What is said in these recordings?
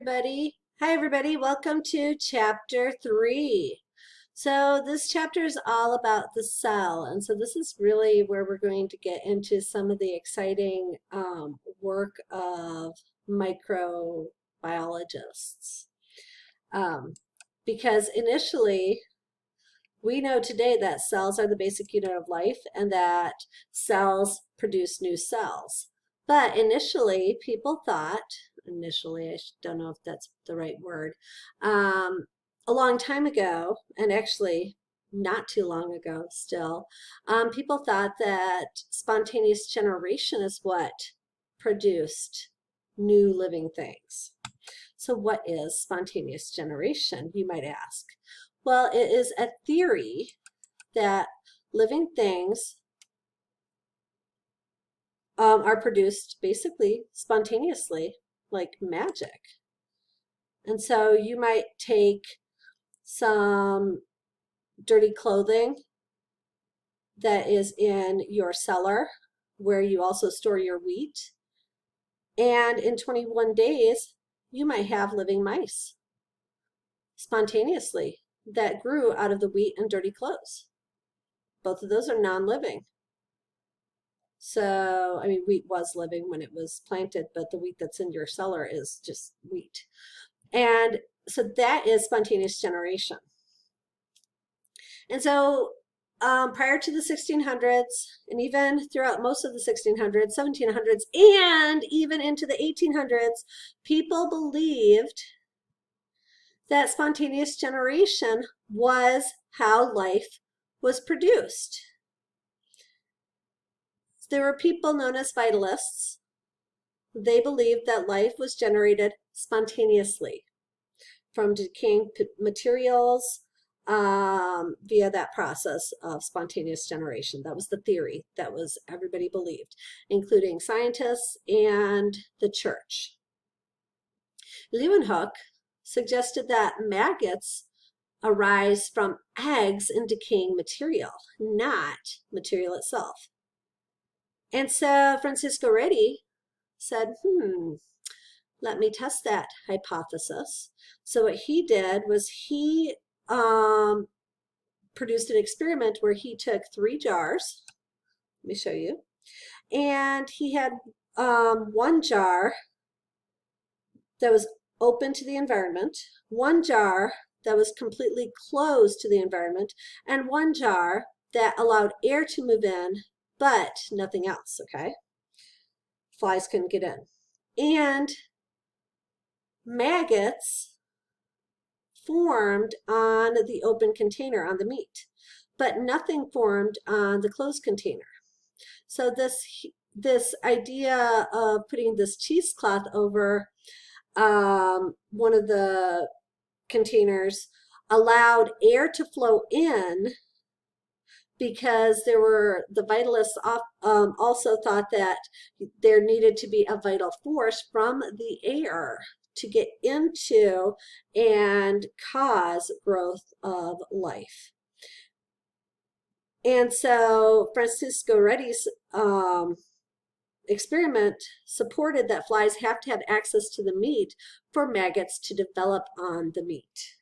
Everybody. Hi, everybody. Welcome to chapter 3. So this chapter is all about the cell. And so this is really where we're going to get into some of the exciting work of microbiologists. Because initially, we know today that cells are the basic unit of life and that cells produce new cells. But initially, people thought, I don't know if that's the right word, a long time ago, and actually not too long ago still, people thought that spontaneous generation is what produced new living things. So what is spontaneous generation, you might ask? Well, it is a theory that living things are produced basically spontaneously, like magic. And so you might take some dirty clothing that is in your cellar, where you also store your wheat, and in 21 days, you might have living mice spontaneously that grew out of the wheat and dirty clothes. Both of those are non-living. So, I mean, wheat was living when it was planted, but the wheat that's in your cellar is just wheat. And so that is spontaneous generation. And so prior to the 1600s, and even throughout most of the 1600s, 1700s, and even into the 1800s, people believed that spontaneous generation was how life was produced. There were people known as Vitalists. They believed that life was generated spontaneously from decaying materials via that process of spontaneous generation. That was the theory that was everybody believed, including scientists and the church. Leeuwenhoek suggested that maggots arise from eggs in decaying material, not material itself. And so Francisco Redi said, let me test that hypothesis. So what he did was he produced an experiment where he took 3 jars. Let me show you. And he had one jar that was open to the environment, one jar that was completely closed to the environment, and one jar that allowed air to move in, but nothing else, okay? Flies couldn't get in. And maggots formed on the open container on the meat, but nothing formed on the closed container. So this idea of putting this cheesecloth over one of the containers allowed air to flow in, because the Vitalists also thought that there needed to be a vital force from the air to get into and cause growth of life. And so Francisco Redi's experiment supported that flies have to have access to the meat for maggots to develop on the meat.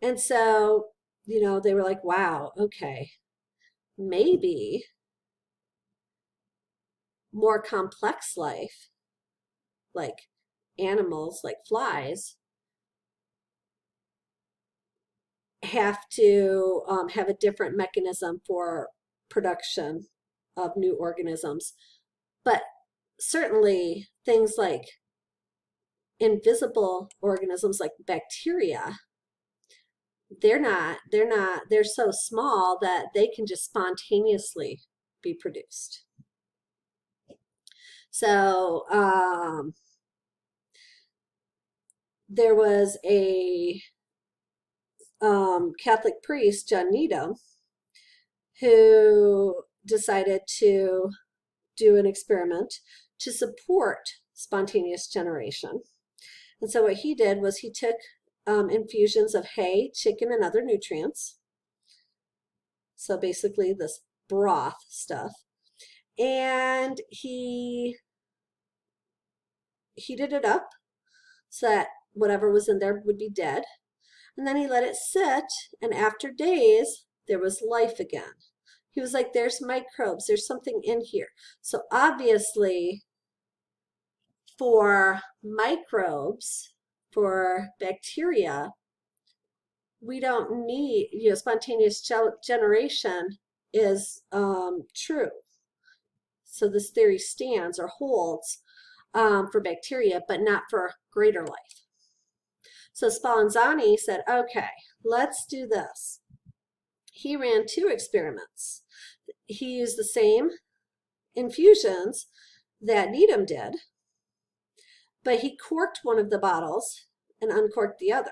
And so, they were like, wow, okay, maybe more complex life, like animals, like flies, have to have a different mechanism for production of new organisms. But certainly things like invisible organisms like bacteria, they're so small that they can just spontaneously be produced. So there was a Catholic priest, John Needham, who decided to do an experiment to support spontaneous generation. And so what he did was he took infusions of hay, chicken, and other nutrients. So basically this broth stuff. And he heated it up so that whatever was in there would be dead. And then he let it sit, and after days, there was life again. He was like, there's microbes, there's something in here. So obviously, for microbes, for bacteria, we don't need, spontaneous generation is true. So this theory stands or holds for bacteria, but not for greater life. So Spallanzani said, okay, let's do this. He ran 2 experiments. He used the same infusions that Needham did, but he corked one of the bottles and uncorked the other.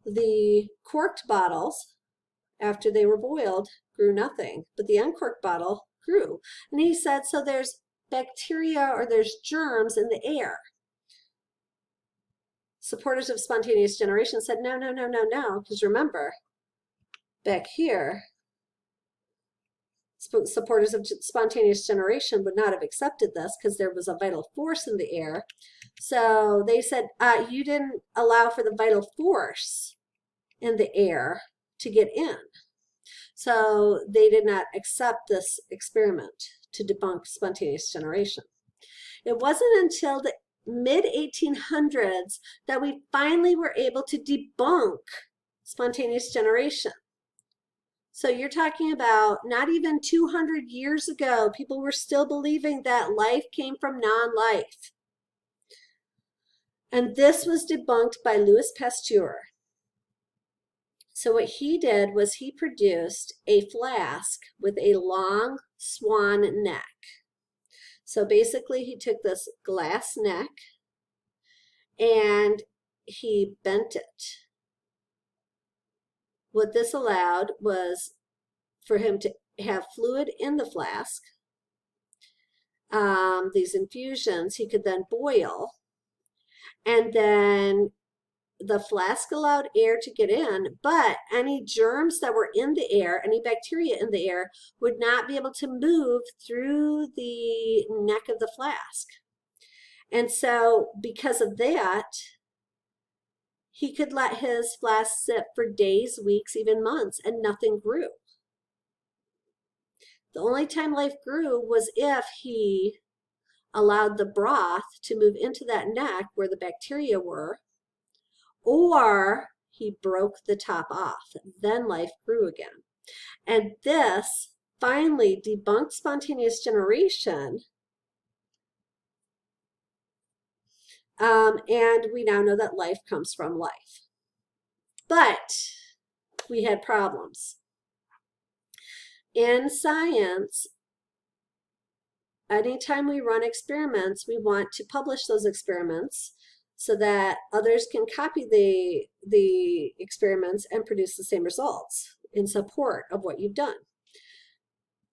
The corked bottles, after they were boiled, grew nothing, but the uncorked bottle grew. And he said, so there's bacteria or there's germs in the air. Supporters of spontaneous generation said, no, no, no, no, no, because remember, back here, supporters of spontaneous generation would not have accepted this because there was a vital force in the air. So they said, you didn't allow for the vital force in the air to get in. So they did not accept this experiment to debunk spontaneous generation. It wasn't until the mid-1800s that we finally were able to debunk spontaneous generation. So you're talking about not even 200 years ago, people were still believing that life came from non-life. And this was debunked by Louis Pasteur. So what he did was he produced a flask with a long swan neck. So basically he took this glass neck and he bent it. What this allowed was for him to have fluid in the flask. These infusions he could then boil, and then the flask allowed air to get in, but any germs that were in the air, any bacteria in the air, would not be able to move through the neck of the flask. And so because of that, he could let his flask sit for days, weeks, even months, and nothing grew. The only time life grew was if he allowed the broth to move into that neck where the bacteria were, or he broke the top off. Then life grew again. And this finally debunked spontaneous generation. And we now know that life comes from life. But we had problems. In science, anytime we run experiments, we want to publish those experiments so that others can copy the experiments and produce the same results in support of what you've done.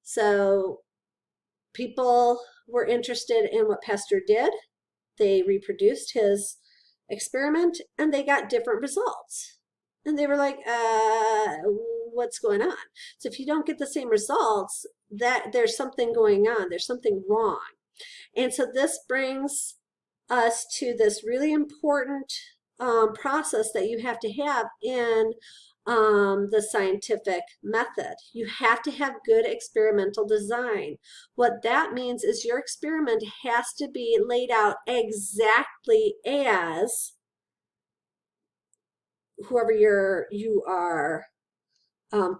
So people were interested in what Pasteur did. They reproduced his experiment and they got different results. And they were like, what's going on? So if you don't get the same results, that there's something going on, there's something wrong. And so this brings us to this really important process that you have to have in the scientific method. You have to have good experimental design. What that means is your experiment has to be laid out exactly as whoever you are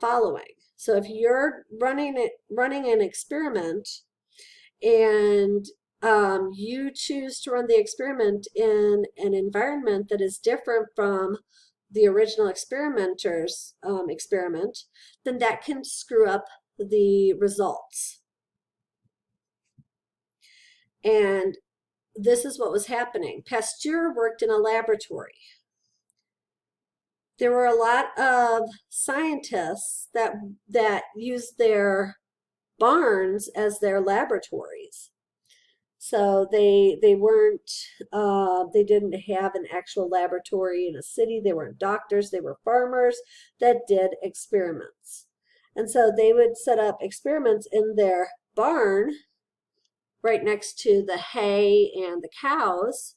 following. So if you're running an experiment and you choose to run the experiment in an environment that is different from the original experimenter's experiment, then that can screw up the results. And this is what was happening. Pasteur worked in a laboratory. There were a lot of scientists that used their barns as their laboratories. So they weren't, they didn't have an actual laboratory in a city. They weren't doctors. They were farmers that did experiments. And so they would set up experiments in their barn right next to the hay and the cows,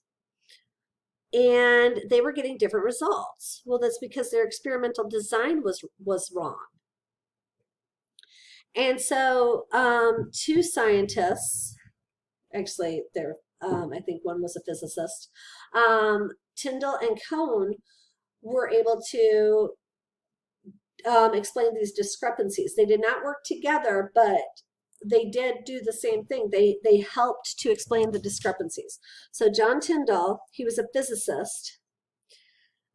and they were getting different results. Well, that's because their experimental design was wrong. And so two scientists, actually I think one was a physicist, Tyndall and Cohn, were able to explain these discrepancies. They did not work together, but they did do the same thing. They helped to explain the discrepancies. So John Tyndall, he was a physicist.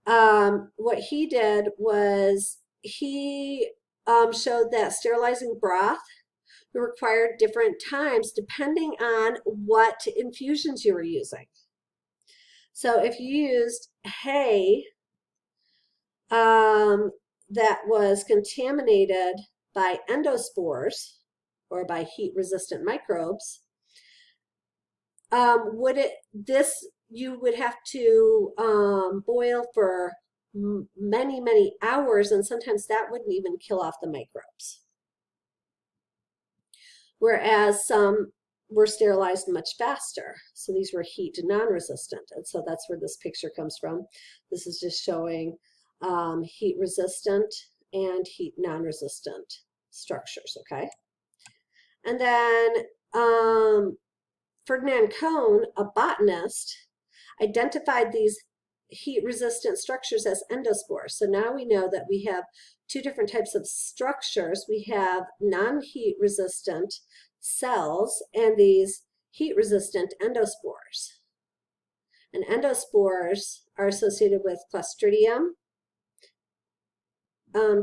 What he did was he showed that sterilizing broth required different times depending on what infusions you were using. So if you used hay that was contaminated by endospores or by heat-resistant microbes, you would have to boil for many hours, and sometimes that wouldn't even kill off the microbes. Whereas some were sterilized much faster. So these were heat non-resistant, and so that's where this picture comes from. This is just showing heat resistant and heat non-resistant structures, okay? And then Ferdinand Cohn, a botanist, identified these heat-resistant structures as endospores. So now we know that we have two different types of structures. We have non-heat resistant cells and these heat-resistant endospores. And endospores are associated with Clostridium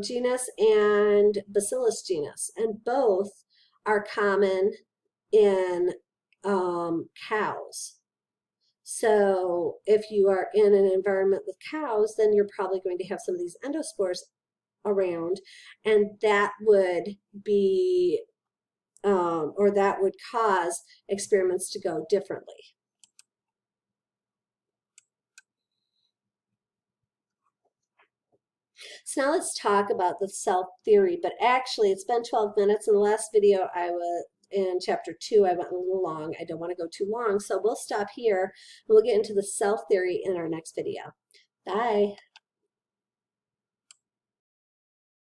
genus and Bacillus genus, and both are common in cows. So if you are in an environment with cows, then you're probably going to have some of these endospores around, and that would be or that would cause experiments to go differently. So now let's talk about the cell theory, but actually it's been 12 minutes. In the last video in chapter 2, I went a little long. I don't want to go too long, so we'll stop here and we'll get into the cell theory in our next video. Bye.